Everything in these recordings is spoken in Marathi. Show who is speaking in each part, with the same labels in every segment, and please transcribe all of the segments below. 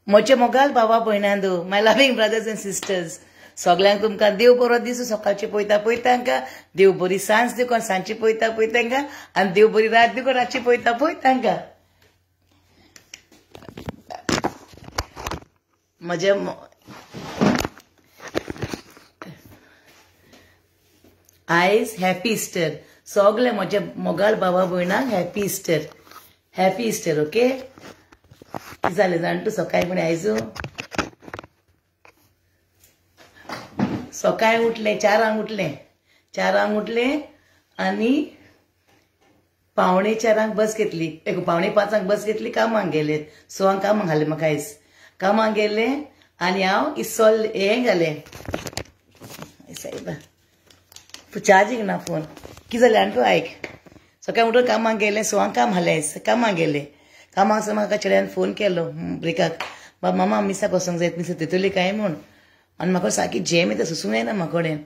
Speaker 1: म्हजे मोगाल भावा भयणांदो माय लविंग ब्रदर्स एंड सिस्टर्स सगळ्यांक तुमकां देव बरो दीस सकाळचे पळयता तांकां देव बरी सांज दिव कोण सांजची पळयता तांकां आनी देव बरी रात दिव कोण रातची पळयता तांकां म्हजे आयज हॅपी इस्टर सगळे म्हजे मोगाल भावा भयणांक हॅपी इस्टर ओके कितें जालें जाणटू सकाळी म्हण आयज सकाळी उठले चारांक उठले आनी पावणे 4 बस घेतली पावणे 5 बस घेतली कामाक गेले 6 कामाक घाले म्हाका आयज कामाक गेले आनी हांव इस्सोल हें घालें सायबा चार्जिंग ना फोन कितें जालें आनी तूं आयक सकाळी उठून कामाक गेले 6 काम घालें कामाक गेले कामाक सावन म्हाका चेड्यान फोन केलो ब्रेकाक बाबा मामा मिसाक वचोंक जाय मिसा तेतली काय म्हूण आनी म्हाका सारकी जेम येता सुसूंक येना म्हाका कडेन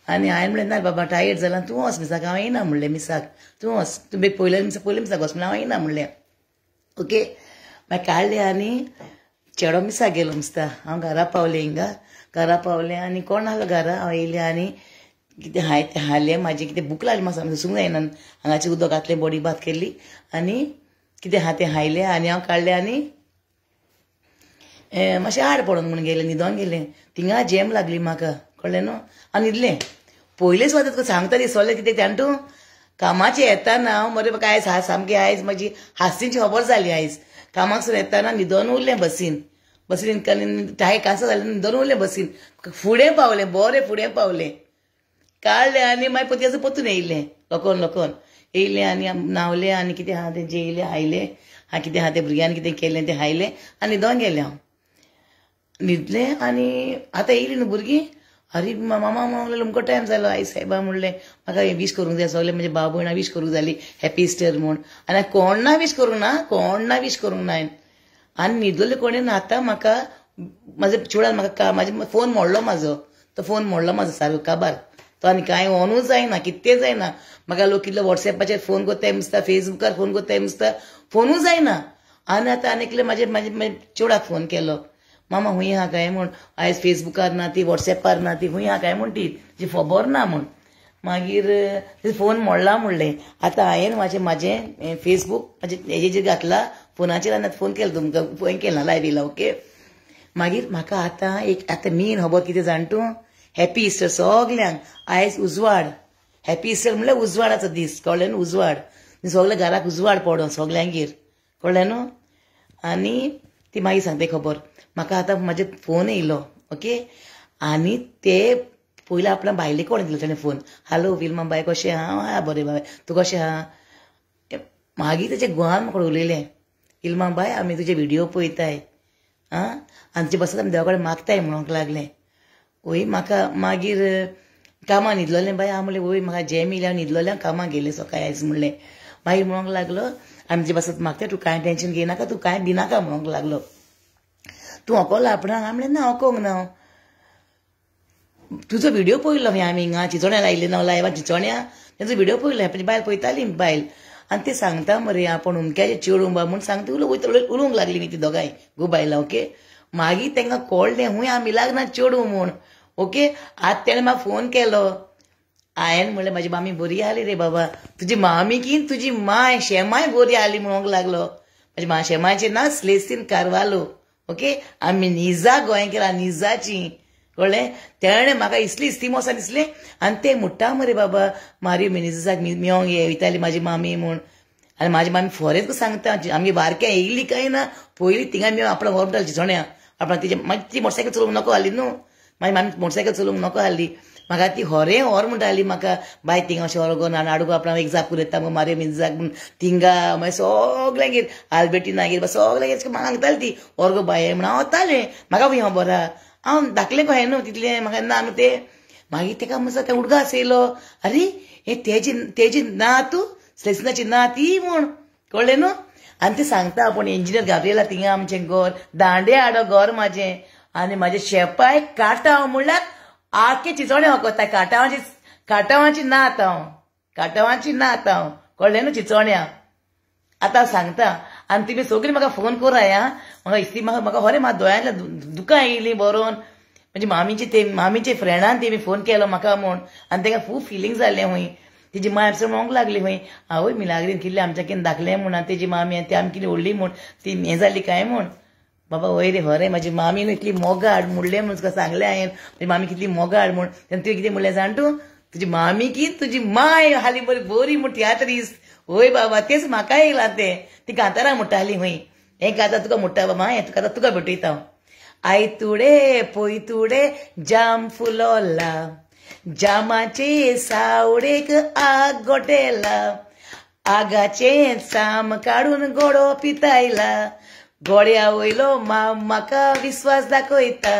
Speaker 1: आनी हांवें म्हणलें ना बाबा टायर्ड जालां तूं वच मिसाक हांव येना म्हणलें मिसाक तूं वच तूं बेग पयले मिसाक वच म्हणलें हांव येना म्हणलें ओके मागीर काडलें आनी चेडो मिसाक गेलो मिस्ता हांव घरा पावलें हिंगा घरा पावलें आनी कोण आसलो घरा हांव येयलें आनी कितें हाय तें हालें म्हाजें कितें भूक लागली म्हाका सुसूंक जायना हांगाचें उदक घातलें बॉडी बात केली आनी कितें आहा तें हायलें आनी हांव काडलें आनी मातशें आड पडोन म्हूण गेलें न्हिदोन गेलें थिंगा जेम लागली म्हाका कळ्ळें न्हू हांव न्हिदलें पयलेच वता तुका सांगता दिसलें कितें जाण तूं कामाचें येताना हांव मरे म्हाका आयज सामकें आयज म्हाजी हास्तींची खबर जाली आयज कामाक सावन येताना न्हिदोन उरलें बसीन टाय कांसा जालें न्हिदोन उरलें बसीन फुडें पावलें बरें फुडें पावलें काडलें आनी मागीर पतयेचो परतून येयलें लोकोन येयलें आनी न्हावलें आनी कितें आहा तें जेयलें हायलें कितें आहा तें भुरग्यांनी कितें केलें तें हायलें आनी न्हिदोन गेलें हांव न्हिदलें आनी आतां येयलीं न्हू भुरगीं अरे मामा म्हणलें अमको टायम जालो आयज सायबा म्हणलें म्हाका हें वीश करूंक जाय सगळें म्हणजे भाव भयणां वीश करूंक जाली हॅपी इस्टर म्हूण आनी कोण ना वीश करूंक ना हांवें आनी न्हिदलें कोणें आतां म्हाका म्हाज्या चेडवान म्हाका म्हाजो फोन मोडलो तो फोन मोडलो म्हाजो सारको काबार तो आनी कांय ऑनूच जायना कितें जायना म्हाका लोक कितले वॉट्सॅपाचेर फोन कोत्ताय दिसता फेसबुकार फोन कोत्ताय दिसता फोनूच जायना आनी आतां आनी एकले म्हाजे चेडवाक फोन केलो मामा हुंय आहा काय म्हूण आयज फेसबुकार ना ती वॉट्सॅपार ना ती हुंय आहा काय म्हूण ती जी खबर ना म्हूण मागीर फोन मोडला म्हणलें आतां हांवें म्हाजें फेसबूक हेजेर घातला फोनाचेर आनी फोन केलो तुमकां फोन केला लायव्ह येयला ओके मागीर म्हाका आतां मेन खबर कितें जाण तूं हॅपी इस्टर सगल्यांक आयज उजवाड हॅपी इस्टर म्हणल्यार उजवाडाचो दीस कळ्ळें न्हू उजवाड सगल्या घराक उजवाड पडो सगल्यांगेर कळ्ळें न्हू आनी ती मागीर सांगता खबर म्हाका आतां म्हाजे फोन येयलो ओके आनी ते पयलीं आपल्या बायले कोण दिलो ताणें फोन हॅलो विल्मा बाय कशें आहा बरें बाय तूं कशें आहा मागीर तेजे गुहान म्हाका उलयलें विल्मा बाय आमी तुजे व्हिडियो पळयताय आनी तुजे बसत आमी देवा कडेन मागताय म्हणूंक लागलें वय म्हाका मागीर कामां न्हिदलोलें बाय हांव म्हणलें वय म्हाका जेम येयलें हांव न्हिदलोलें हांव कामाक गेलें सकाळीं आयज म्हणलें मागीर म्हणूंक लागलो आमी तुजे बसत मागताय तूं कांय टेंशन घेयनाका तूं कांय दिनाका म्हणूंक लागलो तूं ओकोलो आपणाक हांव म्हणलें ना ओकोंक ना तुजो व्हिडियो पळयलो आमी हिंगा चिचोण्या लायिल्लें ना लायव्हा चिचोण्या तेजो व्हिडियो पळयलो हांवें बायल पळयताली बायल आनी ते सांगता मरे आपूण उमक्याचें चेडूं बा म्हूण सांगता उलोवंक लागली न्ही ती दोगांय गो बायलां ओके मागीर तांकां कळ्ळें हुंय आमी लागना चेडूं म्हूण ओके आतां तेणें म्हाका फोन केलो हांवें म्हणलें म्हाजी मामी बरी आली रे बाबा तुजी मामी की तुजी माय शेमाय बरी आली म्हणूंक लागलो म्हाजी शेमायचें नांव स्लेसीन कारवालो ओके आमी निजा गोंय केला निजाची कळ्ळें तेणें म्हाका इतली इस्तीम वोसा दिसलें आनी तें म्हणटा मरे बाबा मारी मिनिजाक मेळोंक ये वयताली म्हाजी मामी म्हूण आनी म्हाजी मामी फॉरेन सांगता आमगे बारक्या येयली काय ना पयलीं थिंगा मेळोन आपणाक व्हर म्हणटाली चिचोण्या आपणाक तिजे मागीर ती मोटरसायकल चलोवंक नको हाली न्हू म्हाजी मामी मोटरसायकल चलोवंक नको हाली म्हाका ती व्हर म्हणटाली म्हाका बाय थिंगा अशें व्हर गो ना आडगो आपणाक एक जाप करून येता मग मारे मिनिजाक म्हूण थिंगा मागीर सगल्यांगेर आल्बेटिनागेर सगल्यांगेर म्हाका सांगताली ती व्हर गो बाय म्हण हांव वतालें म्हाका खंय खबर आहा हांव धाकलें कहें न्हू तितलें म्हाका ना न्हू तें मागीर ताका म्हणटा तें उडगास येयलो अरे हे तेजी नात स्लेसनाची नात ती म्हूण कळ्ळें न्हू आनी ते सांगता आपूण इंजिनियर घाबरेला थिंगा आमचें घर दांडे आडो घर म्हाजें आनी म्हाजे शेपाय काटाव म्हणल्यार आख्खे चिचोण्या वकोता काटावांची नात हांव कळ्ळें न्हू चिचोण्या आतां सांगता आनी तुमी सगळीं म्हाका फोन कराय म्हाका इतली म्हाका खरें म्हाका दोळ्यांतल्या दुकां येयलीं बरोवन म्हणजे मामीचे फ्रेंडान तेमी फोन केलो म्हाका म्हूण आनी तांकां खूब फिलींग जाल्लें हुंय तेजी माय आमचो म्हणूंक लागली हुंय आवय मिलाग्रीन किल्लें आमच्या कितें दाखलें म्हूण आनी तेजी मामी आनी ती आमी कितें व्हडली म्हूण ती हें जाली काय म्हूण बाबा वय रे हरे म्हाजी मामीन इतली मोगाड म्हणलें म्हूण तुका सांगलें हांवें म्हजी मामी कितली मोगाड म्हूण तेन्ना तुवें कितें म्हणलें जाण तूं तुजी मामी की तुजी माय हाली बरी म्हूण तियात्र दीस वय बाबा तेच म्हाका येयलां तें ती कांतारां म्हणटाली हुंय हें कांतार तुका म्हणटा बाबा हें तुका भेटयता हांव आई तुडे पय तुडे जाम फुलोला जामाचे सावडेक आग गोटेला आगाचे साम काडून गोडो पितायला गोड्या वयलो म्हाका विश्वास दाखयता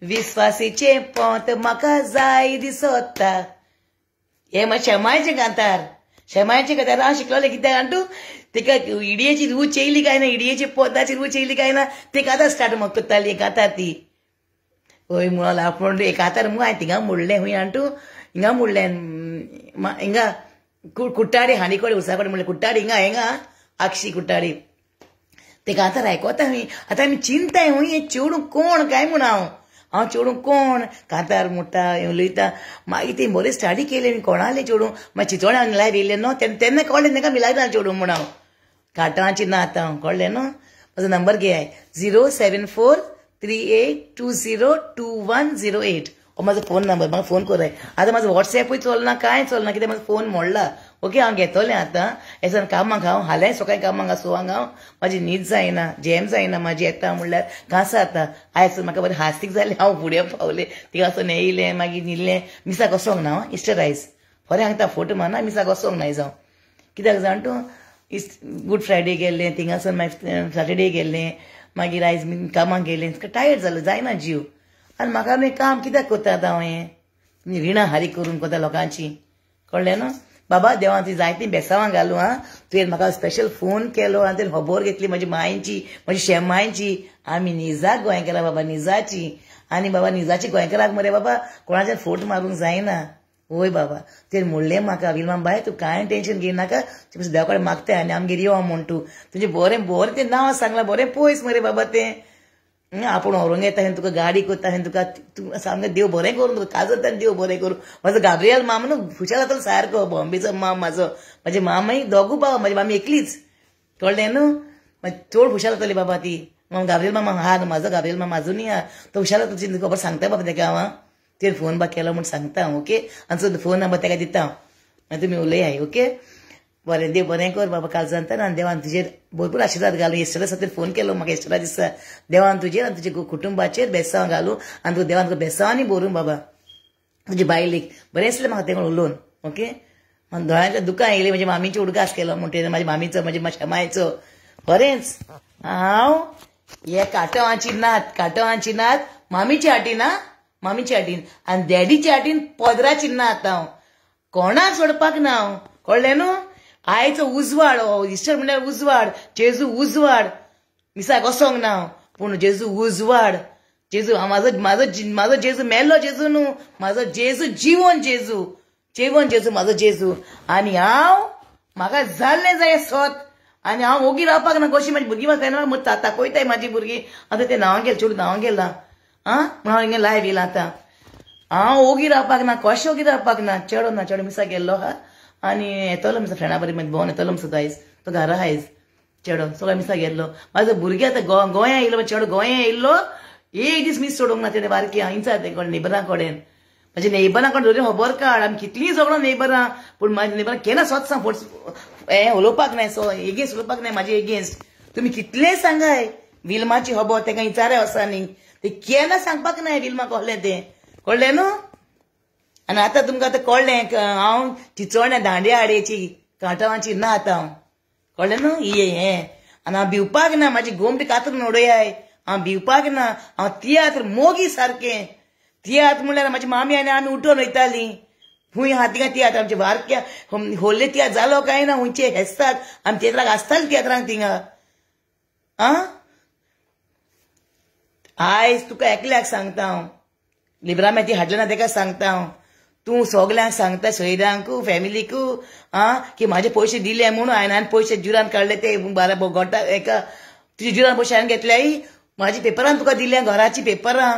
Speaker 1: विश्वासीचे पोंत म्हाका जाय दिसोता हे मात शेमायचें कांतार हांव शिकलोलें कित्याक जाण तूं तिका इडियेची रूच येयली काय ना इडियेची पोताची रूच येयली काय ना ती कांतार स्टार्ट म्हाका करताली कांतार ती हय म्हणून आपूण एक कांतार म्हूण हांवें थिंगा म्हणलें हुंय जाण तूं हिंगा म्हणलें हिंगा कुट्टाडी हांडी कडेन उसा कडेन म्हणलें कुट्टाडी हिंगा आक्षी कुट्टाडी ते कांतार आयकोता हुंय आतां आमी चिंताय हुंय हें चेडूं कोण काय म्हूण हांव चेडूं कोण कांतार म्हणटा उलयता मागीर ती बरी स्टडी केली कोणालें चेडूं मागीर चिंचोण्या लायव येयलें न्हू तेन्ना कळ्ळें तांकां मिलाग्रान चेडूं म्हूण हांव काटांची ना आतां कळ्ळें न्हू म्हजो नंबर घे 07438202108 हो म्हाजो फोन नंबर म्हाका फोन कराय आतां म्हाजो वॉट्सॅपूय चलना कांय चलना कित्याक म्हाजो फोन मोडला ओके हांव घेतलें आतां एसान कामाक हांव हालें सकाळीं कामाक सवांक हांव म्हाजी न्हीद जायना जेम जायना म्हाजी येता म्हणल्यार कांसा जाता आयज म्हाका बरें हासीक जालें हांव फुडें पावलें तिका वचून येयलें मागीर न्हिदलें मिसाक वचोंक ना इस्टरायज खरें सांगता फोटो मारना मिसाक वचोंक ना जावं कित्याक जाण तूं गूड फ्रायडे गेल्लें थिंगासून मागीर सॅटर्डे गेल्लें मागीर आयज कामाक गेलें टायर्ड जालें जायना जीव आनी म्हाका न्हय काम कित्याक कोत्ता आतां हांव हें रिणां हारी करून कोता लोकांची कळ्ळें न्हू बाबा देवान ती जायतीं बेसांवां घालूं आं तुवें म्हाका स्पेशल फोन केलो आनी तेणें खबर घेतली म्हजी मायेची म्हजी शेमायची आमी निजाक गोंयकारां बाबा निजाची आनी बाबा निजाची गोंयकाराक मरे बाबा कोणाचेर फोट मारूंक जायना वय बाबा तेणें म्हणलें म्हाका विलमा बाय तूं कांय टेंशन घेयनाका तुका देवा कडेन मागता आनी आमगेर यो म्हूण तूं तुजें बरें तें नांव सांगलां बरें पयस मरे बाबा तें आपूण व्हरोंक येता हें तुका गाडी करता हें तुका सामकें देव बरें करून तुका काजत आनी देव बरें करून म्हाजो गाब्रियल माम न्हू हुशार जातालो सारको बॉम्बेचो माम म्हाजो म्हाजे मामय दोगू बाबा म्हाजी मामी एकलीच कळ्ळें न्हू चड हुशार जाताली बाबा ती गाब्रियल मामा हा न्हू म्हाजो गाब्रियल माम आजुनूय हा तो हुशार जाता तुजी खबर सांगता बाबा ताका हांव तेणें फोन बा केलो म्हूण सांगता हांव ओके आनी तो फोन नंबर ताका दिता हांव मागीर तुमी उलयाय ओके बरें देव बरें कर बाबा काल सांगता आनी देवान तुजेर भरपूर आशिर्वाद घालूं इस्टरा खातीर फोन केलो म्हाका इस्टरा दिसा देवान तुजेर आनी तुजे कुटुंबाचेर बेसांव घालूं आनी तुका देवान तुका बेसांवांनी भरूं बाबा तुजे बायलेक बरें दिसलें म्हाका तें उलोवन ओके दोळ्यांतल्या दुकान येयली म्हज्या मामीची उडगास केलो म्हणटा म्हाज्या मामीचो म्हज्या मायचो बरेंच हांव हे काटवांची नात मामीची हाटीन मामीची हाटीन आनी डॅडीची हाटीन पदराची नात हांव कोणाक सोडपाक ना हांव कळ्ळें न्हू आयचो उजवाड इस्टर म्हणल्यार उजवाड जेजू उजवाड मिसाक वसोंक ना पूण जेजू उजवाड जेजू म्हाजो जेजू मेल्लो जेजू न्हू म्हाजो जेजू जिवन जेजू म्हाजो जेजू आनी हांव म्हाका जाल्लें जाय स्वत आनी हांव ओगी रावपाक ना कशी म्हाजी भुरगीं म्हाका ताकोयताय म्हाजी भुरगीं आतां तें नांव गेलें चेडूं नांव गेलां म्हण हांव हिंगा लायव येयलां आतां हांव ओगी रावपाक ना कशें ओगी रावपाक ना चेडो मिसा गेल्लो हा आनी येतलो मिसा फ्रेंडा बरी मागीर भोंवन येतलो मिसा आयज तो घरा आयज चेडो सगळ्या मिसा गेल्लो म्हाजो भुरगें आतां गोंया येयलो चेडो गोंया येयल्लो एक दीस मीस सोडूंक ना तेणें बारकी हांयचा तें कोण नेबरां कडेन म्हाज्या नेबरां कडेन धरून खबर काड आमी कितलीं झगडो नेबरां पूण म्हाज्या नेबरां केन्ना स्वत सांग हें उलोवपाक नाय सो एगेन्स्ट उलोवपाक नाय म्हाजे एगेन्स्ट तुमी कितलेंय सांगाय विल्माची खबर तेका विचाराय वसांनी ते केन्ना सांगपाक नाय विल्मा कहलें तें कळ्ळें न्हू आनी आतां तुमकां आतां कळ्ळें हांव चिचोण्या दांडिया आडयेची कांटवांची नात हांव कळ्ळें न्हू हें आनी हांव भिवपाक ना म्हाजी गोमटी कातरून उडयाय हांव भिवपाक ना हांव तियात्र मोगी सारकें तियात्र म्हणल्यार म्हाजी मामी आनी आमी उठोन वयतालीं हुंय आहा थिंगा तियात्र आमचे बारक्या व्हडले तियात्र जालो काय ना हुंयचे हेसतात आमी तियात्राक आसतालीं तियात्रांक थिंगा आयज तुका एकल्याक सांगता हांव लिब्राम्या ती हाडले ना ताका सांगता हांव तूं सगल्यांक सांगता सोयऱ्यांकू फॅमिलीकू की म्हाजे पयशे दिले म्हणून हांवें पयशे जुरान काडले ते गोटा एका तुझी जिरान पयशान घेतल्याय माझी पेपरान तुका दिल्या घराची पेपरां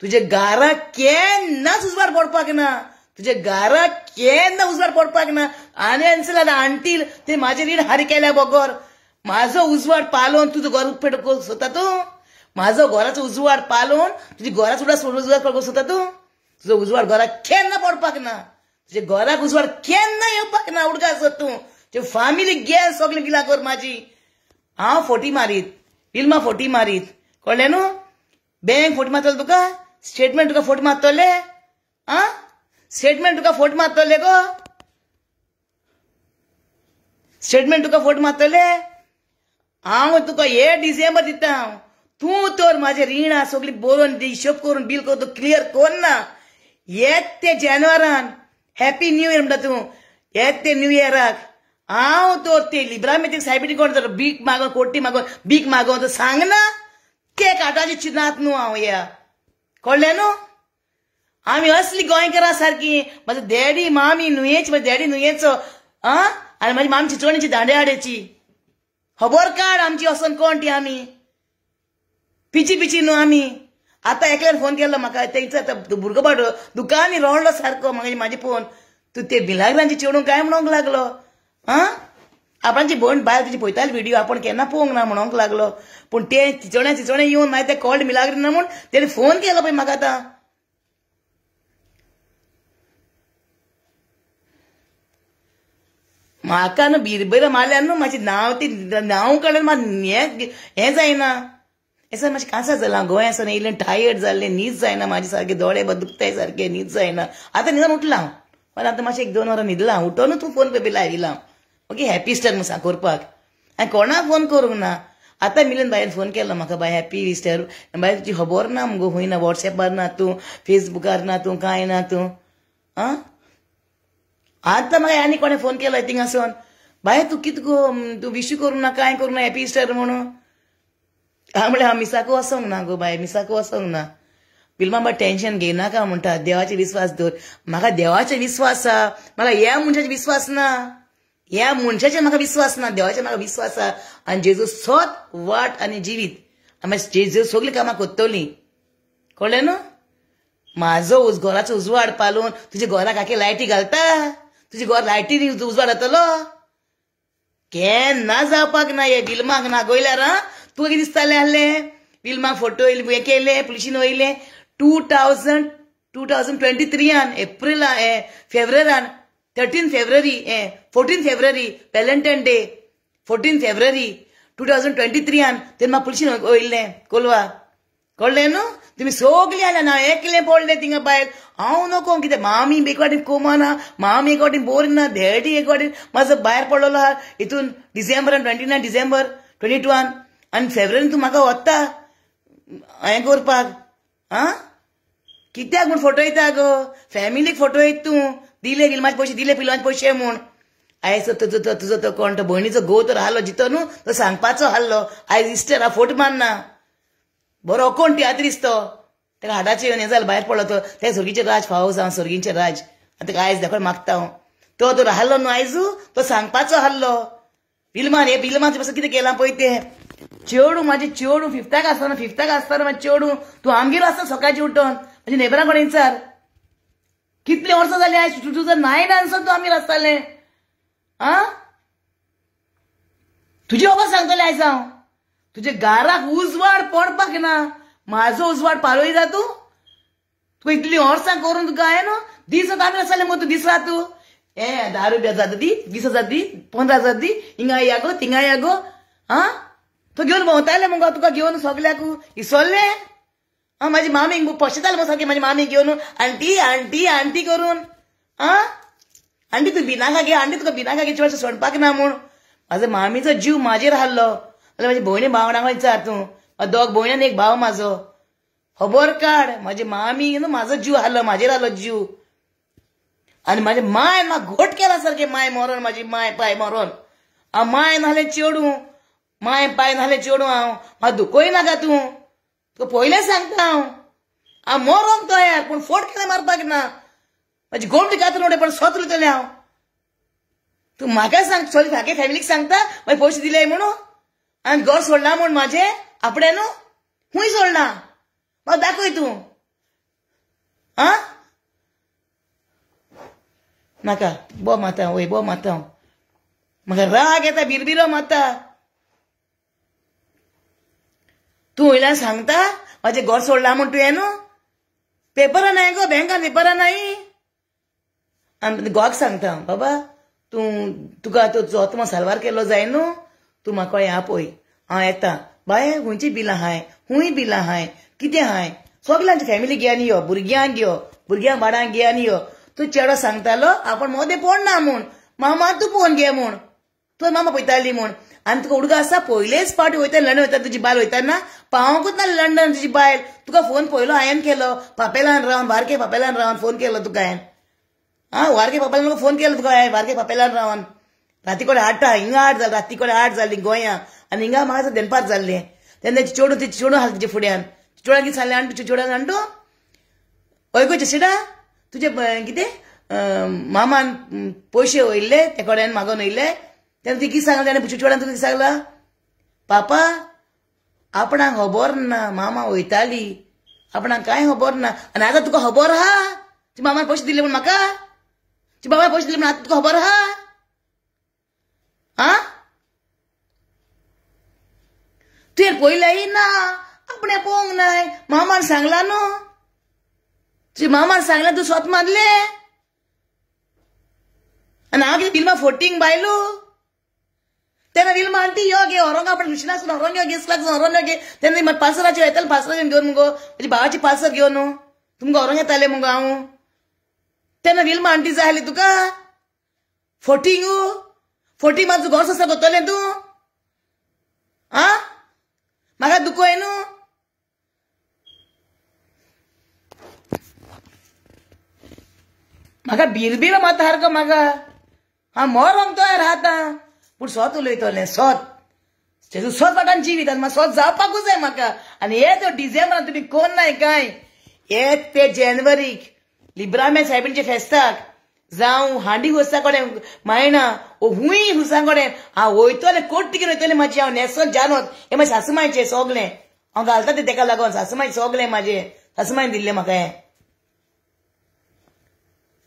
Speaker 1: तुझे घरा केन्नाच उजवाड पडपाक ना तुझे घरा केन्ना उजवाड पडपाक ना आनी आंटी ते माझे रीण हारी केल्या बगर माझो उजवाड पालोवन तुझं घर उपेट करूं सोदता तूं माझो घराचो उजवाड पालोवन तुझी घराचो उजवाड करूं सोदता तूं तुजो उजवाड घराक केन्ना पडपाक ना तुझे घराक उजवाड केन्ना येवपाक ना उडका आसत तूं तुजे फॅमिली गेल सगळें गिला कर माझी हांव फोटी मारीत फिल्मां फोटी मारीत कळ्ळें न्हू बँक फोटी मारतले तुका स्टेटमेंट तुका फोट मारतले स्टेटमेंट तुका फोट मारतले गो स्टेटमेंट तुका फोट मारतले हांव तुका हे डिसेंबर दिता तूं तर माझे रिणां सगळी बरोवन हिशोब करून बील करून क्लियर करना 1 ते जानेवारान हॅपी न्यू इयर म्हणटा तूं 1 ते न्यू इयराक हांव तर ते लिब्रामेथीक सायबिटीक कोण तर बीक मागोन कोटी मागोन बीक मागोन तर सांगना ते काटाची चिनात न्हू हांव या कळ्ळें न्हू आमी असली गोंयकारां सारकी म्हाजो डॅडी मामी न्हुयेची म्हाजो डॅडी न्हुयेचो आनी म्हाजी मामी चिचोणीची दांड्याडेची खबर काड आमची वचोन कोण ती आमी पिची न्हू आमी आतां एकल्यान फोन केल्लो म्हाका तेंचो आतां भुरगो बाटो दुकानी रोडलो सारको म्हाजे फोन तूं ते बिलागरांची चेडूं काय म्हणोंक लागलो आपणाची भयण भायर तुजी पळयताली व्हिडिओ आपण केन्ना पळोवंक ना म्हणोंक लागलो पूण ते चिचोण्या येवन मागीर ते कॉल्ड मिलाग्री ना म्हूण तेणी फोन केलो पळय म्हाका आतां म्हाका न्हू बिरबेर मारल्यार न्हू म्हाजें नांव कळ्ळें हें जायना हें मातशें कांसा जालां गोंया सावन येयलें टायर्ड जाल्लें न्हीद जायना म्हाजे सारके दोळे दुखताय सारके न्हीद जायना आतां न्हिदून उठलां पण आतां मातशें 1-2 वरां न्हिदलां उठोनूच तूं फोन पे लायला ओके हॅपी स्टार म्हणून सांग करपाक हांवें कोणाक फोन करूंक ना आतां मिलन बायन फोन केलो म्हाका बाय हॅपी इस्टर बाय तुजी खबर ना मुगो खूंय ना वॉट्सॅपार ना तूं फेसबुकार ना तूं कांय ना तूं आतां म्हाका आनी कोणें फोन केलो थिंगासोन बाय तूं कितें गो तूं विश करूं ना कांय करूं ना हॅपी इस्टर म्हणून हांव म्हळ्यार हांव मिसाक वचोंक ना गो बाय मिसाक वचोंक ना पिलमा बाय टेन्शन घेयनाका म्हणटा देवाचे विश्वास दवर म्हाका देवाचे विश्वास आसा म्हाका ह्या मनशाचे विश्वास ना ह्या मनशाचे म्हाका विश्वास ना देवाचे म्हाका विश्वास आसा आनी जेजू सोत वाट आनी जिवीत आमी जेजू सगळीं कामां कोत्तली कळ्ळें न्हू म्हाजो घराचो उजवाड पालोवन तुज्या घराक आखे लायटी घालता तुजे घर लायटीनी उजवाड जातलो केन्ना जावपाक ना हे बिल्माक नागोयल्यार तुका कितें दिसतालें आहलें बिल्माक फोटो हें केले पुलिशीन वयले 2023 एप्रील फेब्रुवारीन 13 फेब्रुवारी 14 फेब्रुवारी व्हॅलेंटायन डे 14 फेब्रुवारी 2023 तेन्ना पुलिशीन वयल्लें कोलवा कळ्ळें न्हू तुमी सगळीं आल्या ना एकलें पडलें थिंगा भायर हांव नको कितें मामी एक वाटेन कोमाना मामी एक वाटेन बोर ना डॅडी एक वाटेन म्हाजो भायर पडलेलो आहा हितून डिसेंबरान 29 डिसेंबर 22 आनी फेब्रुवारीन तूं म्हाका व्हरता हें करपाक कित्याक म्हूण फोटो येता गो फॅमिलीक फोटो येत तूं दिले गिलमाचे पयशे दिले पिलवांचे पयशे म्हूण आयज तुजो तो कोण तो भयणीचो घोव तर आहलो जितो न्हू तो सांगपाचो आहलो आयज इस्टर हा फोट मारना बरो कोण तियात्रीस तो तेका हाडाचें येवन हें जालें भायर पडलो तो ते सर्गीचे राज फावो जावं सर्गींचे राज आतां ताका आयज दाखोवन मागता हांव तो तर आहलो न्हू आयजू तो सांगपाचो आहलो बिलमान हे बिलमानचे पासून कितें केलां पळय तें चेडूं म्हाजें चेडूं फिफ्ताक आसतना म्हाजें चेडूं तूं आमगेर आसता सकाळचें उठोन म्हाज्या नेबरां कडेन विचार कितलीं वर्सां जालीं आयज 2009 तूं आमगेर आसतालें तुजी खबर सांगतलें आयज हांव तुजे घराक उजवाड पडपाक ना म्हाजो उजवाड पालोयता तूं तुका इतलीं वर्सां करून तुका हांवें न्हू दीस आमी आसतालें मगो तूं दीस रात तूं 10 रुपया जाता दी 20,000 दी 15,000 दी हिंगा या गो थिंगा या गो तो घेवन भोंवतालें मगो तुका घेवन सगल्याक इसरलें म्हाजी मामी पश्चातालें मगो सारकें म्हाजी मामी घेवन आंटी आंटी आंटी करून आंटी तूं भिनाका गे आंटी तुका भिनाका गे चड सोडपाक ना म्हूण म्हाजो मामीचो जीव म्हाजेर आहलो जाल्यार म्हाजी भयणी भावणाक विचार तूं दोग भयण एक भाव म्हाजो खबर काड म्हाजी मामी न्हू म्हाजो जीव आहलो म्हाजेर आहलो जीव आनी म्हाजे माय म्हाका घोट केला सारकें माय मरोन म्हाजी माय पाय मरोन हांव माय नाहलें चेडूं माय पाय नाहलें चेडूं हांव म्हाका दुखोय नाका तूं तुका पयलें सांगता हांव मरोंक तयार पूण फोट केलें मारपाक ना म्हाजी गोमटी कातर उडय पण स्वत उरतलें हांव तूं म्हाका सांग चल म्हागे फॅमिलीक सांगता मागीर पयशे दिले म्हणून आणि घर सोडला म्हूण माझे आपडे न्हू हुंय सोडला म्हाका दाखय तूं आ नाका बो माता वय बो माता म्हाका राग येता बिरबिरो माता तूं वयल्यान सांगता म्हाजें घर सोडला म्हूण तुवें न्हू पेपरां नाय गो बँकान पेपरां नाय आनी गोक सांगता बाबा तुका तो जोतमो सालवार केलो जाय न्हू तूं म्हाका ह्या पळय हांव येता बाय हुंयची बिलां हाय हुंय बिलां हाय कितें हाय सगळ्यांची फॅमिली घेवन यो भुरग्यांक घ्यो भुरग्यांक बाळांक घेवन यो तूं चेडो सांगतालो आपूण मोदें पडना म्हूण मामा तूं पळोवन घे म्हूण तूं मामा पळयताली म्हूण आनी तुका उडको आसा पयलेच फावटी वयता लंडन वयता तुजी बायल वयताना पावोंकूच ना लंडन तुजी बायल तुका फोन पयलो हांवें केलो पापेलान रावन बारके पापेलान रावन फोन केलो तुका हांवें वारके पापेलान फोन केलो तुका हांवें वारके पापेलान रावन राती कोडे 8 हिंगा 8 जालें राती कोडे 8 जालीं गोंया आनी हिंगा म्हाका दनपार जाल्लें तेन्ना तिची चेडू आहा तिचे फुड्यान चेडून कितें सांगलें आनी तुजे चेडून जाण तूं हय सिडा तुजे कितें मामान पयशे वयल्ले ते कडेन मागोन वयले तेन्ना ती कितें सांगलें तेन्ना तुजे चेडून तुका कितें सांगला पापा आपणाक खबर ना मामा वयताली आपणाक कांय खबर ना आनी आतां तुका खबर आहा तुजे मामान पयशे दिले म्हूण म्हाका तुजे बाबान पयशे दिले म्हूण आतां तुका खबर आहा आ तुवें पयलेंय ना आपणें पळोवंक नाय मामान सांगला न्हू तुजे मामान सांगलें तूं स्वत मारलें आनी हांव कितें बिलमा फोटींग बायलो तेन्ना विल्मा आंटी यो गे व्हरोंक आपण कृष्णासून व्हरोन यो गे व्हरोन यो गे तेन्ना पालसराचेर येतालें पालसराचेर घेवन मुगो म्हजी भावाची पालसर घेवन तुमकां व्हरोंक येतालें मुगो हांव तेन्ना विल्मा आंटी जाय आहली तुका फोटींग मात घर सोंसा कोत्तोलें तूं आ म्हाका दुखोय न्हू म्हाका बिरबिरो मात सारको म्हाका हांव मरोंक तयार आहाता पूण स्वत उलयतलें स्वत फाटान जिवीत आनी स्वत जावपाकूच जाय म्हाका आनी हे तो डिसेंबरान तुमी कोण नाय काय हे ते जानेवारीक लिब्रामे साहेबींचे फेस्ताक जावं हांडी हुसा कडेन मायना हुंय हुसा कडेन हांव वयतलें कोट तिकेट वयतलें म्हाजी हांव नेसोत जानोत हे म्हाजे सासूमायचें सोगलें हांव घालता तें तेका लागोन सासूमाय सोगलें म्हाजें सासूमायन दिल्लें म्हाका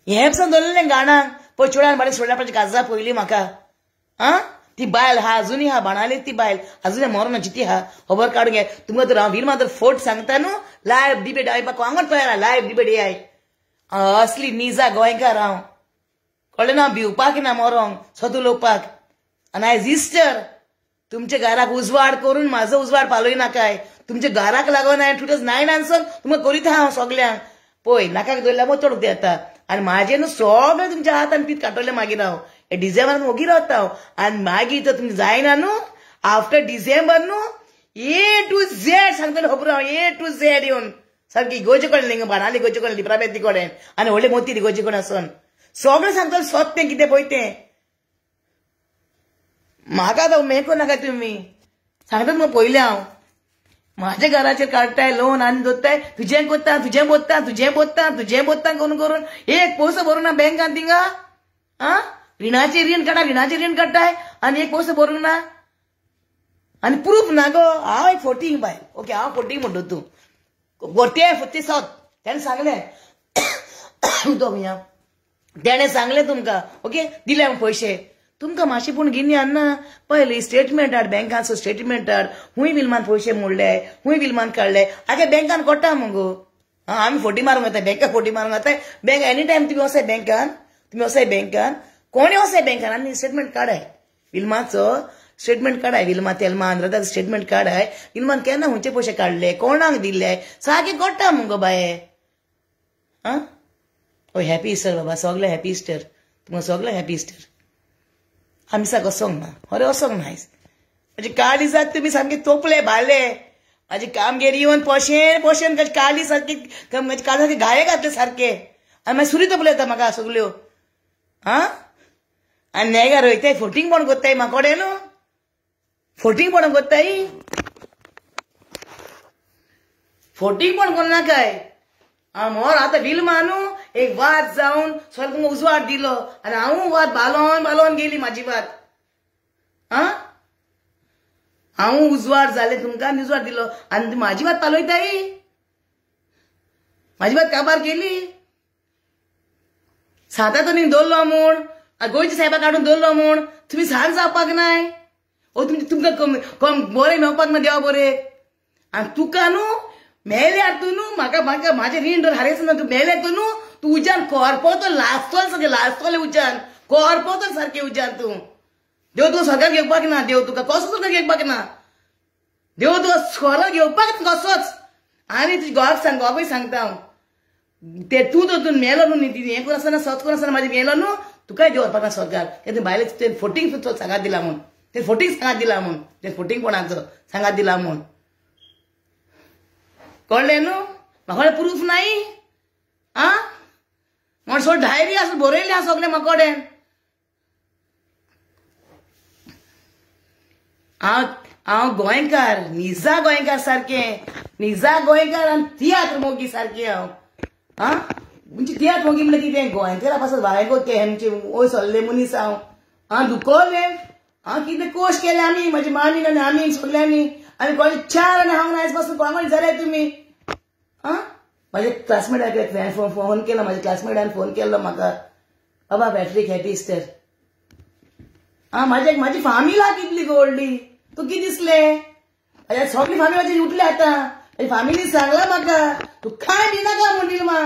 Speaker 1: हें पसून दवरलें गाणांक पळय चेडवान बाडेन सोडल्या पाची काजा पयलीं म्हाका आ ती बायल हा अजुनूय हा बाणाली ती बायल अजुनूय मरोना जिती हा खबर काडून घे तुमकां तर हांव वीर फोट सांगता न्हू लायव्ह डिबेट आयपाक वांगड तयार लायव्ह डिबेट येय असली निजा गोंयकार हांव कळ्ळें ना भिवपाक ना मरोंक स्वत उलोवपाक आनी आयज इस्टर तुमच्या घराक उजवाड करून म्हाजो उजवाड पालय नाकाय तुमच्या घराक लागून हांवें 2009 सावन तुमकां करीत हांव सगल्यांक पळय नाकाक दवरल्यार मग चडूंक येता आनी म्हाजें न्हू सगळें तुमच्या हातान पीत काडटलें मागीर हांव हे डिसेंबरान ओगी रावता हांव आनी मागीर तर तुमचें जायना न्हू आफ्टर डिसेंबर न्हू A to Z सांगतलें खबर हांव A to Z येवन सारकी इगोचे कडेन हिंगा बाणाली इगोचे कडेन लिप्राबेती कडेन आनी व्हडले मोती इगोचे कडेन आसून सगळें सांगतलें स्वत तें कितें पळय तें म्हाका आतां मेको नाका तुमी सांगता मग पयलें हांव म्हाज्या घराचेर काडटाय लोन आनी दवरताय तुजें कोत्ता तुजें बोत्ता तुजें बोत्ता तुजें बोत्ता करून एक पयसो भरूंक ना बँकान थिंगा आ रिणाचेर रीण काडटाय आनी एक पयसो भरूंक ना आनी प्रूफ ना गो हांव एक फोटींग बाय ओके हांव फोटींग म्हणटा तूं गोरते सत तेणें सांगलें तेणें सांगलें तुमकां ओके दिले हांव पयशे तुमकां मातशें पूण गिन्नी हाडना पळय स्टेटमेंट हाड बँकाचो स्टेटमेंट हाड हुंय बिलमान पयशे मोडले हुंय बिलमान काडले आगे बँकान कोट्टा मुगो आमी फोटी मारूंक येता बँकाक फोटी मारूंक येता बँक एनी टायम तुमी वसाय बँकान कोणी वसाय बँकान आनी स्टेटमेंट काडाय विल्माचो स्टेटमेंट काडाय विल्मा तेलमा आंध्रादाचो स्टेटमेंट काडाय विल्मान केन्ना हुंयचे पयशे काडले कोणाक दिले सारकें कोट्टा मुगो बाये आं ओ हॅपी इस्टर बाबा सगळे हॅपी इस्टर तुमकां सगळे हॅपी इस्टर आमी साक वसोंक ना अरे वसोंक ना आयज म्हाजे काळी जात तुमी सामके तोपले भाले म्हाजी कामगिरी येवन पोशेन काळी सारकी म्हाजी काळी सारकी घाये घातले सारके आनी मागीर सुरी तोपले येता म्हाका सगल्यो आं आनी नेगार वयताय फोटींग पण कोत्ताय म्हाका कडेन न्हू फोटींग पण कोत्ताय फोटींग पण कोन्नाकाय हांव मोर आतां विल्मा न्हू एक वाद जावन सगळें तुमकां उजवाड दिलो आनी हांव वाद बालोवन गेली म्हाजी वाद आं हांव उजवाड जालें तुमकां उजवाड दिलो आनी म्हाजी बात पालयताय म्हाजी बात काबार केली साता तो न्ही दवरलो म्हूण गोंयच्या साहेबा काडून दवरलो म्हूण तुमी सांग जावपाक नाय ओ तुमकां बरें मेळपाक ना देवा बरें आनी तुका न्हू मेल्यार तूं न्हू म्हाका म्हाका म्हाजें रीण धर हारयस ना तूं मेलें तूं न्हू तूं उज्यान कोरपोतो लासतोले सगळें लासतोलें उज्यान कोरपोतो सारकें उज्यान तूं देव तुका स्वर्गाक घेवपाक ना देव तुका कसो स्वर्गाक घेवपाक ना देव तुका स्वर्गाक घेवपाक ना कसोच आनी तुज्या घोवाक सांग घोवाकूय सांगता हांव ते तूं तर मेलो न्हू न्ही हें करून आसतना सत करून आसतना म्हाजें मेलो न्हू तुकाय देव व्हरपाक ना स्वर्गाक कित्याक भायले ते फोटींग सांगात दिला म्हूण ते फोटींग सांगात दिला म्हूण ते फोटींग कोणाचो सांगात दिला म्हूण कळ्ळें न्हू म्हाका प्रूफ नाय आं म्हण सोड डायरी आसा बरयलें आसा सगळें म्हाका कडेन हांव गोंयकार निजा गोंयकार सारकें निजा गोंयकार आनी तियात्र मोगी सारकें हांव आं म्हणजे तियात्र मोगी म्हणल्यार कितें गोंयकारा पासून भायर ते आमचे वय सरले मनीस हांव आं दुखोवलें हांव कितें कोश केले आमी म्हाजी मामीन आनी आमी सगल्यांनी आनी कोणे चार आनी हांव आयज पासून कोणाक जाल्यार तुमी आं म्हाजे क्लासमेटाक फोन केलो म्हाज्या क्लासमेटान फोन केल्लो म्हाका बाबा बॅटरी खेळटी इस्टर आं म्हाजी फामील आहा कितली व्हडली तूं कितें दिसलें म्हाज्या सगळी फामील म्हाजी उठली आतां म्हाजी फामिलीन सांगला म्हाका तूं कांय दिनाका म्हण दिल मा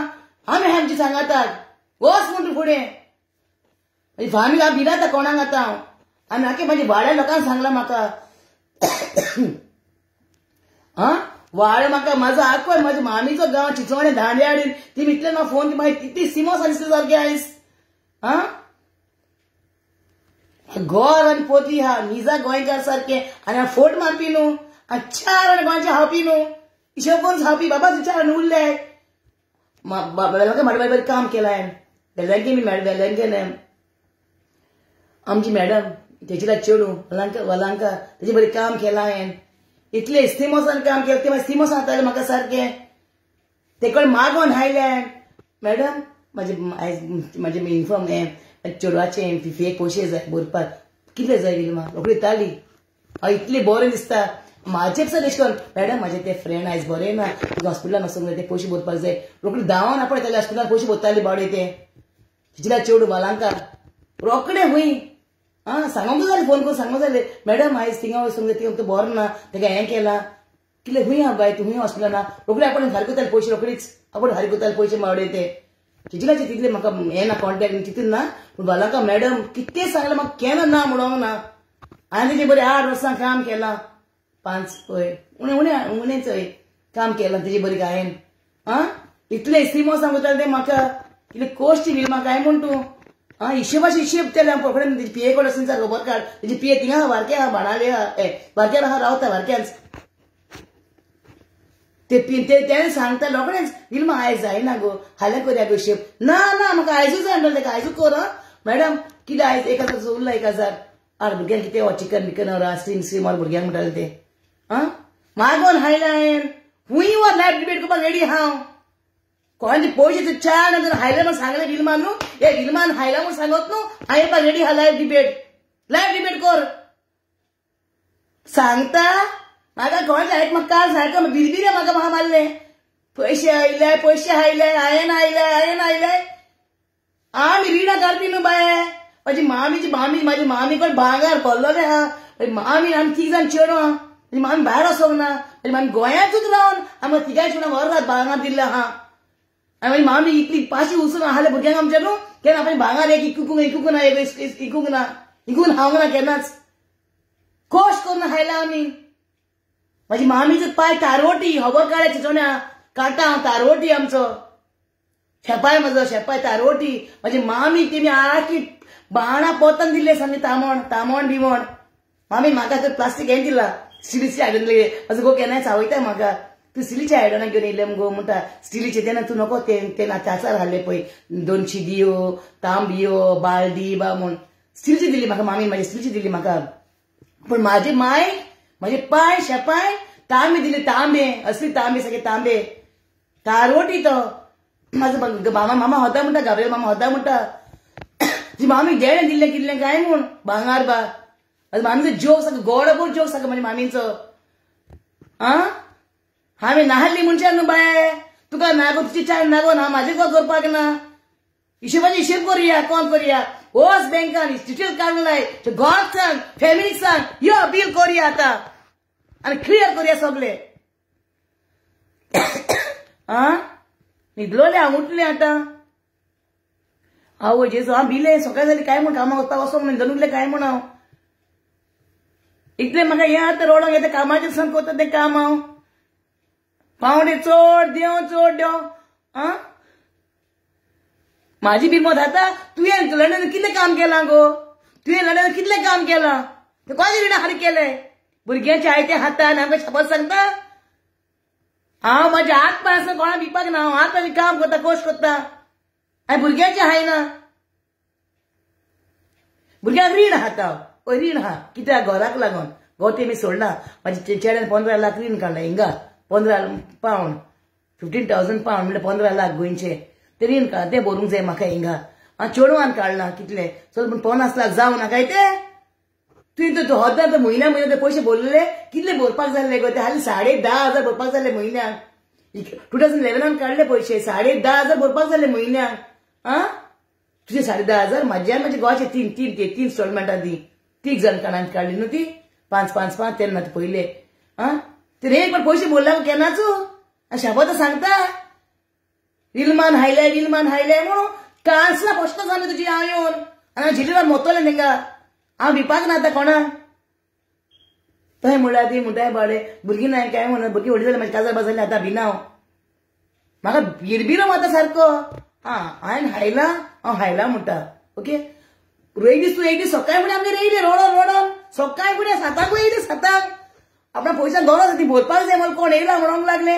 Speaker 1: आमी आमची सांगातात वच म्हण तूं फुडें म्हाजी फामील हांव भिराता कोणाक आतां हांव आनी म्हाका म्हाज्या वाड्या लोकांक सांगला म्हाका आं वाड म्हाका म्हाजो आखो म्हाज्या मामीचो गांव चिचोणे दांड्याडीन ती मिटले म्हाका फोन ती मागीर कितली सिमोस दिसता सारकें आयज आं गोर आनी पोती हा निजा गोंयकार सारकें आनी हांव फोट मारपी न्हू आनी चार आनी गोंयचे हावपी न्हू हिशोब करून हावपी बाबा विचार आनी उरले म्हाका म्हाडे बरें काम केलां हांवें वेल्यांके वेल्यांकेन आमची मॅडम तेजेला चेडू वलांका तेजें बरें काम केलां हांवें इतलें इस्तिमोसान काम केलें ते मागीर इस्तिमोस जातालें म्हाका सारकें ते कडेन मागोन हायलें मॅडम म्हाजें इन्फॉर्म हें चेडवाचें फीफेक पयशे जाय भरपाक कितले जाय विलमा रोखडी ताली हांव इतलें बरें दिसता म्हाजें सर एश कोन्न मॅडम म्हाजें तें फ्रेंड आयज बरें ना तुका हॉस्पिटलान वचूंक जाय ते पयशे भरपाक जाय रोखडी धांवन आपयताले हॉस्पिटलान पयशे भरताली बावडे ते तिजेला चेडू वालांका रोखडें हूंय आं सांगूंक जालें फोन करून सांगूंक जालें मॅडम आयज थिंगा वचूंक जाय थिंगा बरो ना तेका हें केलां कितलें हूंय आहा बाय तूं हूंय हॉस्पिटलान रोखडी आपण फारीक कोताले पयशे रोखडीच आपण फारीक कोताले पयशे बावडे ते तिजेलाचे तितले म्हाका हें ना कॉन्टॅक्ट चिंतून ना पूण वालांका मॅडम कितें सांगलें म्हाका केन्ना ना म्हणूंक ना हांवें तेजें बरें 8 वर्सां काम केलां 5 पळय उणेंच काम केलां तेजें बरें हांवें आं इतलें इस्तिमो सांगतालें तें म्हाका कितें कोश्ट बील म्हाका हांवें म्हण तूं आं हिशोबाचे हिशेब केले हांव पकडून तेजी पिये कडेन आसा खबर काड तेजी पिये थिंगा आहा वारक्या आहा बाणाले आहा वारक्यार आहा रावता वारक्यांच ते सांगता रोखडेंच विलमा आयज जायना गो हाल्या करया गो हिशेब ना ना म्हाका आयजूच जाय तेका आयजूच कर मॅडम कितें आयज 1000 उरला 1000 आठ भुरग्यांक कितें चिकन बिकन स्ट्रीम भुरग्यांक म्हणटाले ते आं मागोन हायला हांवें हूंय वर लायफ डिबेट करपाक रेडी हांव कोणाचे पयशे चार नंतर हायला म्हण सांगलें विलमान न्हू हे विलमान हायला म्हण सांगत न्हू हांव येवपाक रेडी हा लायफ डिबेट कर सांगता म्हाका कोणाचे आयक म्हाका काल सारको बिरबिरे म्हाका मारलें पयशे आयले हांवें आयले आमी रिणां काडपी न्हू बाये म्हाजी म्हाजी मामी कडेन भांगार पडलोलें आहा मामी आमी 3 जाण चेडूं आहा म्हाजी मामी भायर वचोंक ना म्हाजी मामी गोंयांतूच रावन आमकां तिगाय चेडूं व्हर भांगार दिल्लें आहा आनी म्हाजी मामी इतली पाशी उसून आहाले भुरग्यांक आमच्या न्हू केन्ना आपणे भांगार एक इकूंक ना हांवंक ना केन्नाच कोश करून हायला आमी म्हाजी मामीचो पाय तारवटी खबर काडल्या चिचोण्या काडटा हांव तारवटी आमचो शेपाय म्हजो शेपाय तारवटी म्हाजी मामी तेमी आखी बाणा पोतान दिल्ले सामकी तामण बिमण मामी म्हाका तर प्लास्टीक हें दिला स्टिलीची हाडून दिले म्हाजो गो केन्नाय चावयता म्हाका तूं स्टिलीचे आयडनां घेवन येयले मुगो म्हणटा स्टिलीचे तेन्ना तूं नको ते नाचार हाडले पळय 2 शिदयो तांबयो बालदी बा म्हूण स्टिलीची दिली म्हाका मामी म्हाजी स्टिलीची दिली म्हाका पूण म्हाजी माय म्हाजे पाय शेपाय तांबे दिले तांबे असली तांबे सगळे तांबे तारवटी तो म्हाजो मामा होता म्हणटा गाबरे मामा होता म्हणटा ती मामी जेणे दिल्लें कितलें काय म्हूण भांगार बा मामीचो जोक सारको गोडबोड जोक सारको म्हणजे मामीचो हांवें नाहल्ली मनशान न्हू बाये तुका नागो तुजी चाय नागो ना म्हाजे को करपाक ना हिशोबाचे हिशेब करुया कोण करुया होच बँकान डिटेल काडून लाय घोराक सांग फॅमिलीक सांग यो बील करुया आतां आनी क्लियर करुया सगळे न्हिदलोले हांव उठले आतां आवय जेजू हांव भिले सकाळ जाली काय म्हण कामाक वचपाक वचोंक म्हणून उठले काय म्हण हांव इतले म्हाका हें आतां रोडाक येता कामाचें दिसान करता तें काम हांव पावणे चड देव माझी बिल मत आता तुवें लंडन कितले काम केलां गो तुवें लंडन कितले काम केलां ते कोणे रिणा हारी केलें भुरग्यांचे आयते हातान आमकां शपथ सांगता हांव म्हाजे हात पांय आसा कोणा विकपाक ना हांव हातांनी काम करता कोश करता आनी भुरग्यांचे हायना भुरग्यांक रीण हाता पळय रीण हा कित्याक घराक लागून गोते मी सोडना म्हाजे चेड्यान 15 लाख रीण काडला हिंगा 15 पावंड 15,000 पावंड म्हणजे 15 लाख गोंयचे ते रीण काड ते भरूंक जाय म्हाका हिंगा चेडवान काडला कितले चल पूण 50 लाख जावं ना काय ते तुवें तो होद्दा तो म्हयन्या ते पयशे भरलेले कितले भरपाक जाल्ले गो ते हालीं 10,500 भरपाक जाल्ले म्हयन्याक 2011 काडले पयशे 10,500 भरपाक जाल्ले म्हयन्याक तुझे 10,500 म्हाज्यान म्हाजे गोवाचे तीन इन्स्टॉलमेंटां दी 3 जाण काणांत काडली न्हू ती 5 तेन्ना ते पयले ते एक पण पयशे भरला केन्नाच शाबत सांगता रिलमान हायले म्हणून कांसला फस्ट जालें तुजी हांव येवन आनी झिलीवर मोतले तेंका हांव भिवपाक ना आतां कोणाक थंय म्हणल्यार ती म्हणटाय बाडे भुरगीं नाय काय म्हणून भुरगीं व्हडली जाल्यार म्हाजे काजार बाजारले आतां भिना हांव म्हाका भिरभिरो माता सारको हांवें हांव हायला म्हणटा ओके एक दीस तूं एक दीस सकाळी फुडें आमगे येयले रोडोन सकाळी फुडें 7 येयले 7 आपणा पयशा गरज ती भरपाक जाय मला कोण येयला म्हणूंक लागले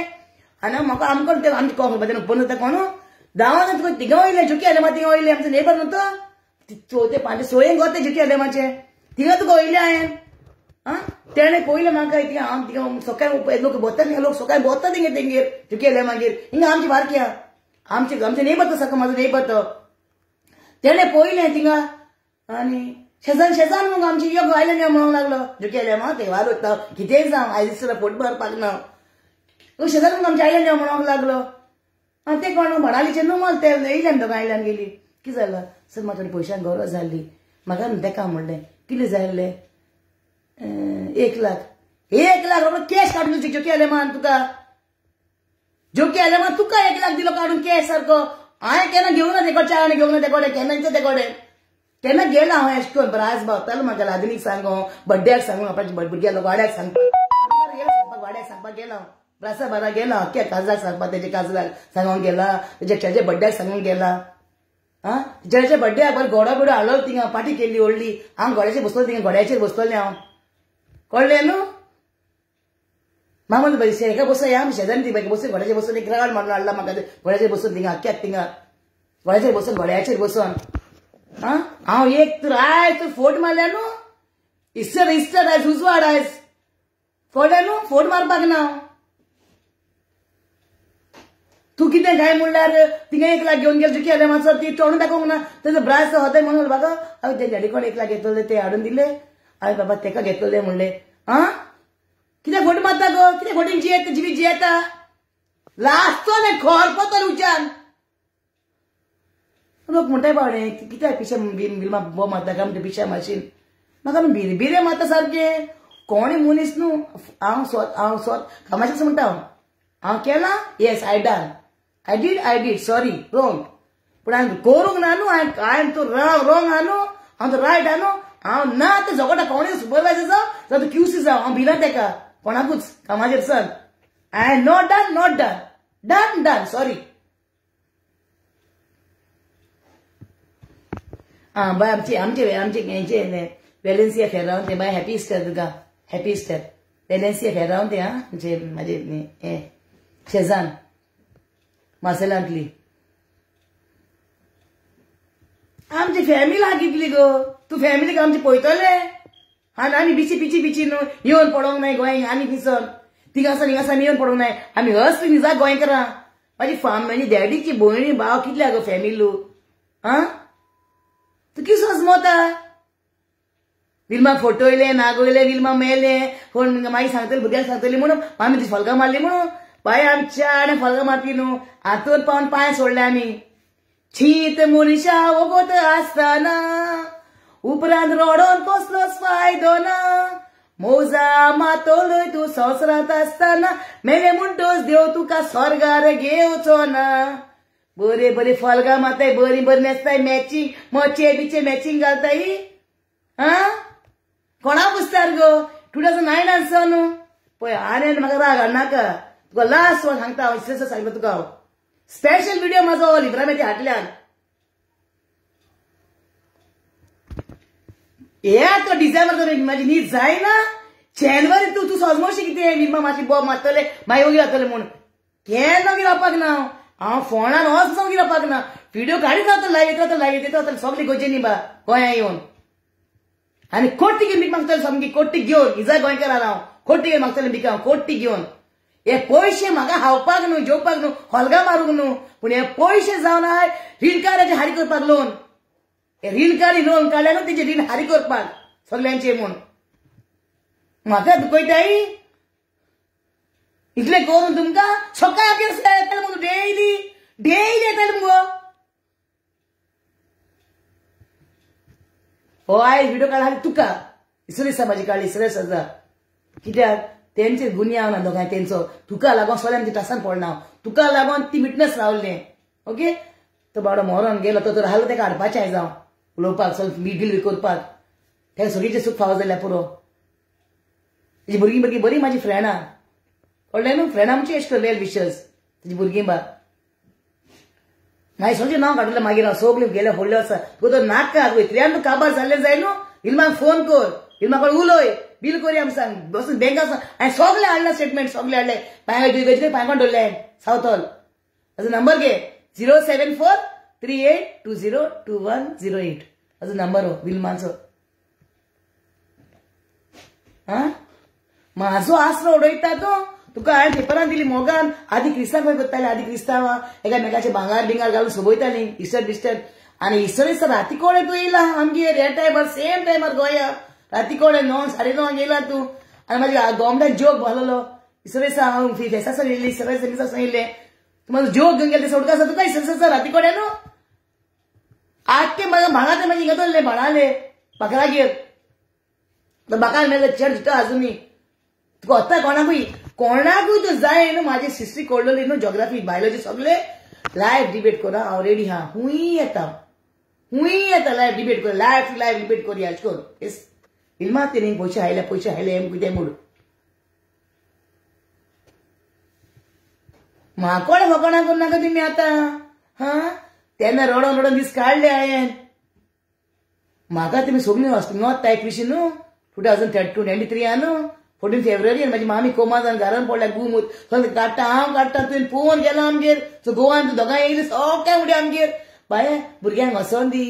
Speaker 1: आनी म्हाका आमकां ते आमचे कोण ओपन जाता कोण दावान तुका तिगांव येयले जुकी आले तिगांव येयले आमचे नेबर न्हू तो ते 5 सोयेक गो ते जुकी आले मातशे तिगा तुका वयले हांवें तेणे पयलें म्हाका हांव तिगा सकाळी लोक भोत्ता लोक सकाळी भोत्ता तेंगेर जुकी आले मागीर हिंगा आमची बारक्या आमचे नेबर तो सारको म्हाजो नेबर तो तेणे पयलें थिंगा आनी शेजान मग आमची यो आयल्यान यो म्हणूंक लागलो जुकी आल्या मा ते वार वता कितेंय जावं आयज दिसता फोट मारपाक ना शेजान मग आमच्या आयल्यान यो म्हणूंक लागलो ते कोण म्हणालीचे न्हू मग ते येयल्यान दोगां आयल्यान गेली कितें जालें सर म्हाका थोडी पयशांक गरज जाल्ली म्हाका तेका म्हणलें कितें जाय 1 लाख बाबा कॅश काडून जुकी आल्या मान तुका जुकी आल्या मान तुका 1 लाख दिलो काडून कॅश सारको हांवें केन्ना घेवंक ना तेको चाय घेवंक ना तेकोडे केन्ना गेला हांव एश कोन प्रायज भावतालो म्हाका लादनीक सांगो बड्ड्याक सांगू आपल्या भुरग्यालो वाड्याक वाड्याक सांगपाक गेलो ब्रासा बारा गेला अख्ख्या काजलाक सांगपाक तेजे काजलाक सांगूंक गेला तेजे बड्ड्याक सांगूंक गेला चेड्याच्या बड्ड्याक बरें घोडो बिडो हाडलो थिंगा पार्टी केल्ली व्हडली हांव घोड्याचेर बसलो थिंगा घोड्याचेर बसलोलें हांव कळ्ळें न्हू म्हाका म्हणलें हेका बसया आमी शेजारी ती बायक बसून घोड्याचेर बसून एक राड मारून हाडला म्हाका घोड्याचेर बसून थिंगा अख्ख्याक थिंगा घोड्याचेर बसून घोड्याचेर बसून हांव एक तर आयज फोट मारल्या न्हू इस्टर आयज उजवाड आयज कळ्ळें न्हू फोट मारपाक ना तू कितें काय म्हणल्यार थिंगा 1 लाख घेवन गेलो जुकी आल्या मातसो ती तोंड दाखोवंक ना तेजो ब्रास होताय म्हणून बाबा हांवें ते डॅडी कोण 1 लाख घेतले ते हाडून दिले हांवें बाबा तेका घेतले म्हणले कितें फोट मारता गो कितें फोटीन जिवी जियेता लास्टो ने खरपतो उच्यान लोक म्हणटाय बावडे कित्याक पिशा बिलमा बो मारता काय म्हणटा पिशा मारशीन म्हाका भिरे मारता सारके कोणी मनीस न्हू हांव स्वत कामाचें म्हणटा हांव केलां येस आय डीड सॉरी रोंग पूण हांवें करूंक ना न्हू हांवें तो रोंग हा न्हू हांव तो रायट हा न्हू हांव ना ते झगडा कोणी सुपरवायझर जावं तो क्यूसी जावं हांव भिला तेका कोणाकूच कामाचेर sir I not done sorry bye आमचे वेलेन्सिया फेर रावन ते बाय हॅपी इस्टर तुका हॅपी इस्टर वेलेन्सिया फेर रावन ते म्हणजे म्हाजे हे शेजान मार्सेलांतली आमची फॅमिली हा कितली गो तू फॅमिलीक आमची पळयतले आमी बिची न्हू येवन पडोंक नाय गोंयांक आनी पिसोन थिंगासान येवन पडोंक नाय आमी हसली निजा गोंयकारां म्हाजी डॅडीची भयणी भाव कितल्या गो फॅमिली तू किसोस मोता विल्माक फोटोयले नागोयले विल्मा मेले कोण मागीर सांगतले भुरग्यांक सांगतली म्हणून आमी ती फलगां मारली म्हणून बाय आमच्या आनी फलगां मारपी न्हू हातून पावन पांय सोडले आमी शीत मनशा वगत आसतना उपरांत रडोन कसलोच फायदो ना मोजा मातोलय तूं संवसारांत आसतना मेले म्हणटोच देव तुका स्वर्गार घेवचो ना बरे बरे फलगां मारताय बरी बरी न्हेसताय मॅचिंग मचे बिचे मॅचिंग घालताय हा कोणा बुसतार गो 2009 आसा न्हू पळय आनी म्हाका राग हाडनाका तुका लास्ट वन सांगता हांव सांगता तुका हांव स्पेशल व्हिडिओ म्हाजो लिब्रामेटी हाटल्यान हे तो डिसेंबर म्हाजी न्हीद जायना जानेवारी तूं सोजमोशी कितें विल्मा मातशी बॉब मारतले मागीर ओगी जातले म्हूण केन्ना बी रावपाक ना हांव फोनान वच ओगी रावपाक ना व्हिडिओ काडीत रावता लायव्ह येता सगळी गोंयचे न्ही बा गोंया येवन आनी कोट्टी घेवन बीक मागतले सामकी कोट्टी घेवन इजा गोंयकार हांव कोट्टी घेवन मागतले बीक हांव कोट्टी घेवन हे पयशे म्हाका हावपाक न्हू जेवपाक न्हू हलगा मारूंक न्हू पूण हे पयशे जावन हांव रीणकाराचे हारी करपाक लोन हे रीण लोन काडल्या न्हू तेजे रीण हारी करपाक सगळ्यांचे म्हूण म्हाका दुखयताय इतले करून तुमकां सकाळ येताले म्हणून डेली येताले मुगो हो आयज व्हिडिओ काडला तुका इसरे दिसा म्हाजी काडली इसरे सजा कित्याक तेंचे गुन्यांव ना दोगांय तेंचो तुका लागोन सोल्यान ती टासान पडना तुका लागोन ती मिटनेस रावल्लें ओके तो बाबडो मरोन गेलो तो रावलो तेका हाडपाचें आयज हांव उलोवपाक सगळें डील करपाक तेका सगळींचे सूख फावो जाल्यार पुरो तेजी भुरगीं बरी म्हाजी फ्रेंडां कळ्ळें न्हू फ्रेंडां आमची एश वेल विशस तेजी भुरगीं बा मागीर सगळें नांव काडलें मागीर हांव सगळीं गेले व्हडले आसा तुका तो नाका इतल्यान तूं काबार जाल्लें जाय न्हू इल्माक फोन कर इल्मा कडेन उलय बिल कोरी आमी सांग बसून बँकाक हांवें सगळें हाडलें स्टेटमेंट सगळें हाडलें पांय पांयकोन दवरलें सावथॉल हाजो नंबर घे 07438202108 हाजो नंबर हो विल्माचो हा म्हाजो आसरो उडयता तो तुका हांवें पेपरान दिली मोगान आदी क्रिस्तांव खंय करताले आदी क्रिस्तांवां एकामेकाचे भांगार बिंगार घालून सोबयतालीं इस्टर बिस्टर आनी इस्टर दिसा राती कोळे तूं येयला आमगेर ह्या टायमार सेम टायमार गोंया राती कोळे 9 9:30 येयला तूं आनी म्हाज्या गोमड्यान जोक घाललो इस्टर दिसा हांव फेसासा येयली इस्टर दिसा येयलें तूं म्हाजो जोक घेवन गेले सोडका आसा तुका इस्टर दिसा राती कोळे न्हू आज ते म्हाका भांगार ते म्हाजे घेतले भाणाले बाकरागेर बाकार मेले चड दिता आजुनी तुका होता कोणाकूय तूं जाय न्हू म्हाजी हिस्ट्री कळलली न्हू जॉग्राफी बायोलॉजी सगळे लायव्ह डिबेट करा हांव रेडी हा हुंय येता लायव्ह डिबेट कर लायव्ह डिबेट करुया अशें कर येस इल्मा तेणी पयशे हायले कितें मूड म्हाकोण फकोणा करू नाका तुमी आतां हा तेन्ना रडोन दीस काडले हांवें म्हाका तुमी सगळीं नॉर्थ टायप न्हू 2023 न्हू 14 फेब्रुवारी म्हाजी मामी कोमा जावन घरान पडल्या गुमूत सगळें काडटा हांव काडटा तुवें पोवन गेलो आमगेर सो गोवान दोगांय येयली सगळ्या उडी आमगेर बाय भुरग्यांक वचोन दी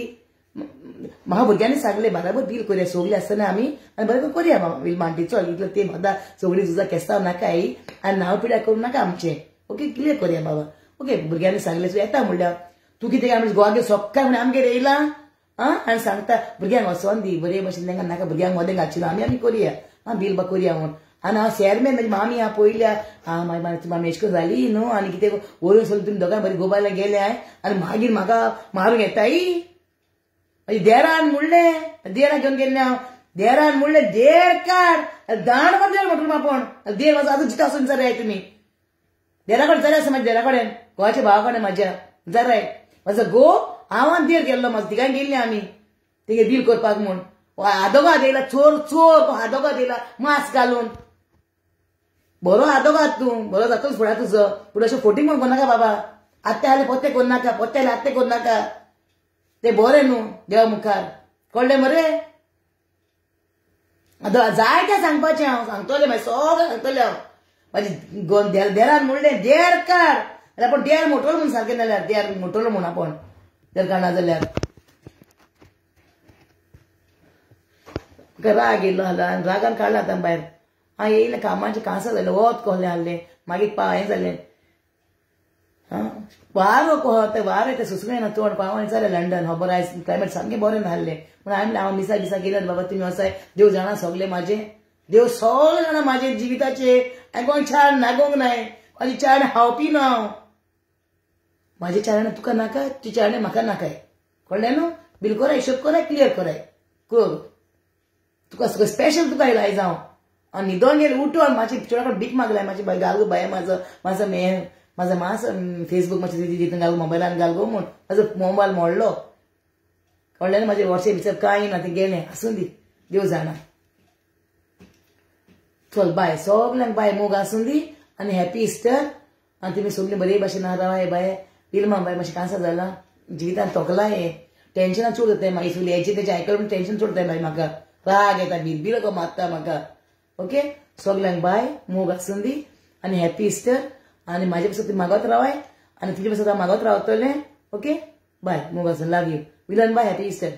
Speaker 1: म्हाका भुरग्यांनी सांगलें बराबर डील करुया सगळीं आसतना आमी आनी बरें करुया विल्मांटी चल इतलो ते म्हाका सगळीं झुजा केस्तांव नाका आई आनी नांव पिड्यार करूं नाका आमचें ओके क्लियर करुया बाबा ओके भुरग्यांनी सांगलें सो येता म्हणल्यार तूं कितें आमी गोवागेर सकाळ म्हणून आमगेर येयला आनी सांगता भुरग्यांक वचोन दी बरें भशेन तांकां नाका भुरग्यांक मदें घालचिलो आमी करुया बील बा करुया म्हूण आनी हांव चेअरमॅन म्हाजी मामी हा पयल्या म्हाजी मामी एशें करून जाली न्हू आनी कितें व्हरून सगळीं तुमी दोगांय बरें गोबायला गेले आनी मागीर म्हाका मारूंक येताय म्हाजी देरान म्हणलें देरा घेवन गेल्लें हांव देरान म्हणलें देर काड दांड मारलें म्हटलें आपूण देर म्हाजो आजून जिता आसून विचाराय तुमी देरा कडेन जालें आसा म्हाज्या देरा कडेन गोवाच्या भावा कडेन म्हाज्या विचाराय म्हाजो घो हांवान देर गेल्लो म्हाजो तिगाय गेल्लीं आमी तेगे डील करपाक म्हूण आदोगाद येयला चोर तो आदोगाद येयला मास्क घालून बरो आदोगाद तूं बरो जातलो फुड्या तुजो पूण अशें फोटींग म्हूण करनाका बाबा आत्ते जाल्यार पोत्ते करनाका पोत्ते जाल्यार आत्ते करनाका ते बरें न्हू देवा मुखार कळ्ळें मरे जाय तें सांगपाचें हांव सांगतलें मागीर सगळें सांगतलें हांव म्हाजी देरान म्हणलें देर काड जाल्यार पूण देर मोटोलो म्हूण सारकें जाल्यार देर मोटोलो म्हूण आपूण देर काडना जाल्यार राग येयलो आनी रागान काडला आतां भायर हांव येयलें कामाचें कांसा जालें वत कोहलें हाडलें मागीर हें जालें वार ते वार येते सुसगें ना तोंड पाव विचारलें लंडन खबर आयज क्लायमेट सामकें बरें नासलें म्हणून हांवें हांव मिसा बिसा गेल्यात बाबा तुमी वसाय देव जाणा सगळे माझे देव सगळे जाणा माझे जिविताचे हांवें चार नागोंक नाय माझी चार हावपी ना माझे चारांनी तुका नाका ती चारांनी म्हाका नाकाय कळ्ळें न्हू बिल कोराय हिशोब कोराय क्लियर कोराय कर तुका स्पेशल तुका आयज हांव आनी न्हिदोन गेले उठून माझी चेडा भीक मागलाय माझी घाल गो बाय माझा मास फेसबुक मातशें जितून घाल मोबायलान घाल गो म्हूण म्हाजो मोबायल मोडलो कळ्ळें न्हू म्हाजे वर्षे भितर कांय ना तें गेलें आसूं दी देव जाणा चल बाय सगल्यांक बाय मोग आसूं दी आनी हॅपी इस्टर आनी तुमी सगळीं बरे भाशेन रावाय बाय पिलमा बाय मातशें कांसा जाला जिवितान तोकला हे टेन्शनां चड जाताय मागीर सगळीं हेची तेची आयकून टेन्शन चड जाताय मागीर म्हाका राग येता बिल गो मारता म्हाका ओके सगल्यांक बाय मोग आसूं दी आनी हॅपी इस्टर आनी म्हाजे पासून तुमी मागत रावाय आनी तुजे पासून मागत रावतलें ओके बाय मोग आसूं लव यू विलन बाय हॅपी इस्टर